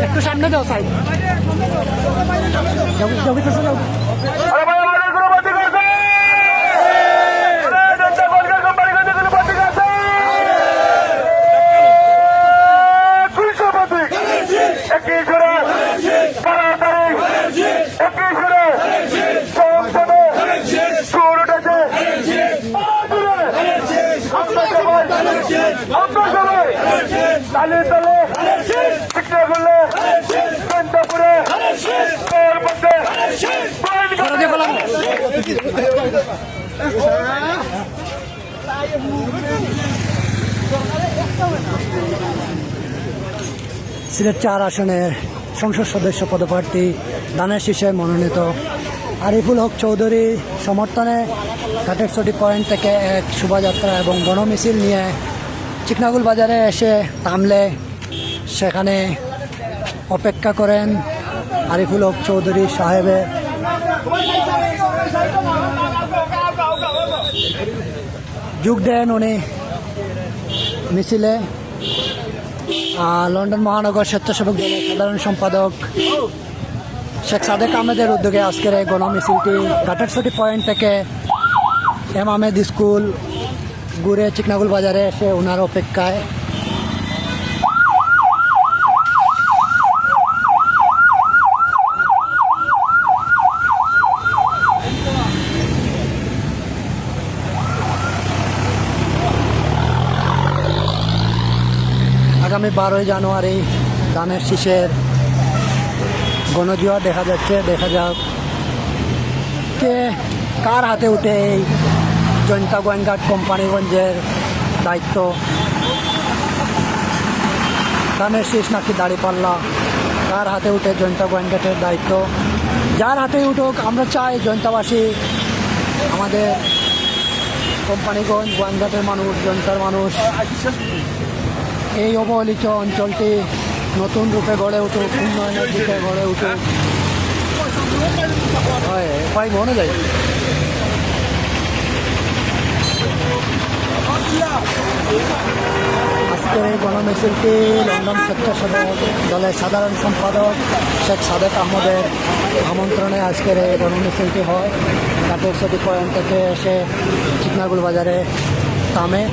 একটু সামনে দাও সাইড তালে তালে শিক্ষা করলে করে সিলেট 4 আসনের সংসদ সদস্য পদপ্রার্থী ধানের শীষে মনোনীত আরিফুল হক চৌধুরী সমর্থনে কাটেকচটি পয়েন্ট থেকে এক শোভাযাত্রা এবং গণমিছিল নিয়ে চিকনাগুল বাজারে এসে থামলে সেখানে অপেক্ষা করেন আরিফুল হক চৌধুরী সাহেবের যোগ দেন উনি মিছিলে। লন্ডন মহানগর স্বেচ্ছাসেবক দলের সাধারণ সম্পাদক শেখ সাদেক আহমেদের উদ্যোগে আজকের এই গণমিছিলটি কাটেকচটি পয়েন্ট থেকে এম আহমেদ স্কুল ঘুরে চিকনাগুল বাজারে এসে ওনার অপেক্ষায় আগামী 12ই জানুয়ারি ধানের শীষের গণজোয়ার দেখা যাচ্ছে। দেখা যাক কে কার হাতে উঠে এই জয়ন্তা গোয়েনঘাট কোম্পানিগঞ্জের দায়িত্ব। ধানের শীষ নাকি দাঁড়িপাল্লা, কার হাতে উঠে জয়ন্তা গোয়েনঘাটের দায়িত্ব। যার হাতে উঠুক, আমরা চাই জয়ন্তাবাসী, আমাদের কোম্পানিগঞ্জ গোয়েনঘাটের মানুষ, জয়ন্তার মানুষ এই অবহেলিত অঞ্চলটি নতুন রূপে গড়ে উঠুক, উন্নয়নের দিকে গড়ে উঠুক। হয় মনে যায় আজকের এই গণমিছিলটি লন্ডন স্বেচ্ছাসেবক দলের সাধারণ সম্পাদক শেখ সাদেক আহমদের আমন্ত্রণে আজকের এই গণমিছিলটি হয়। কাটেকচটি পয়েন্ট থেকে এসে চিকনাগুল বাজারে থামে।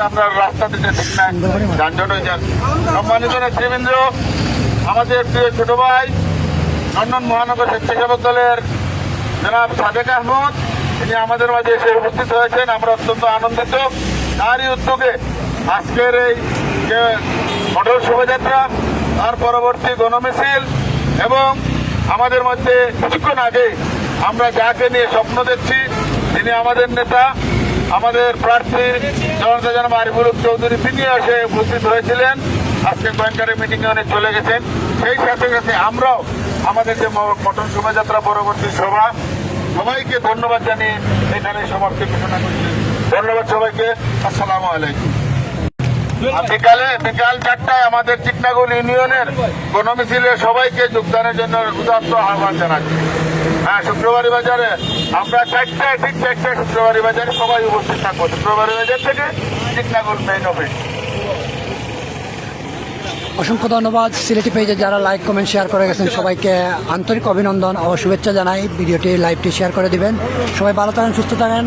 আপনার রাস্তা দিতে ঠিক না, যানজট হয়ে যান। সম্মানিত নেতৃবৃন্দ, আমাদের প্রিয় ছোট ভাই লন্ডন মহানগর স্বেচ্ছাসেবক দলের জনাব সাদেক আহমদ, তিনি আমাদের মাঝে এসে উপস্থিত হয়েছেন। আমরা অত্যন্ত আনন্দিত। তারই উদ্যোগে আজকের এই যে মোটর শোভাযাত্রা, তার পরবর্তী গণমিছিল এবং আমাদের মধ্যে কিছুক্ষণ আগে আমরা যাকে নিয়ে স্বপ্ন দেখছি, তিনি আমাদের নেতা, আমাদের প্রার্থী জনতা জনাব আরিফুল হক চৌধুরী, তিনি এসে উপস্থিত হয়েছিলেন। আজকে গোয়েনঘাটের মিটিংয়ে উনি চলে গেছেন। সেই সাথে সাথে আমরাও আমাদের যে মোটর শোভাযাত্রা পরবর্তী সভা, সবাইকে ধন্যবাদ জানিয়ে এখানে সমাপ্তি ঘোষণা করছি। ধন্যবাদ সবাইকে। আসসালামু আলাইকুম। বিকাল 4টায় আমাদের চিকনাগুল ইউনিয়নের গণমিছিলে সবাইকে যোগদানের জন্য উদাত্ত আহ্বান জানাচ্ছি। হ্যাঁ, শুক্রবারী বাজারে আমরা 4টায়, ঠিক 4টায় শুক্রবারী বাজারে সবাই উপস্থিত থাকবো। শুক্রবারী বাজার থেকে চিকনাগুল মেইন অফিস। অসংখ্য ধন্যবাদ। সিলেটি পেজে যারা লাইক, কমেন্ট, শেয়ার করে গেছেন সবাইকে আন্তরিক অভিনন্দন ও শুভেচ্ছা জানাই। ভিডিওটি লাইভটি শেয়ার করে দিবেন। সবাই ভালো থাকেন, সুস্থ থাকেন।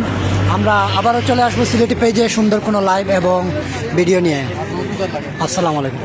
আমরা আবারও চলে আসবো সিলেটি পেজে সুন্দর কোনো লাইভ এবং ভিডিও নিয়ে। আসসালামু আলাইকুম।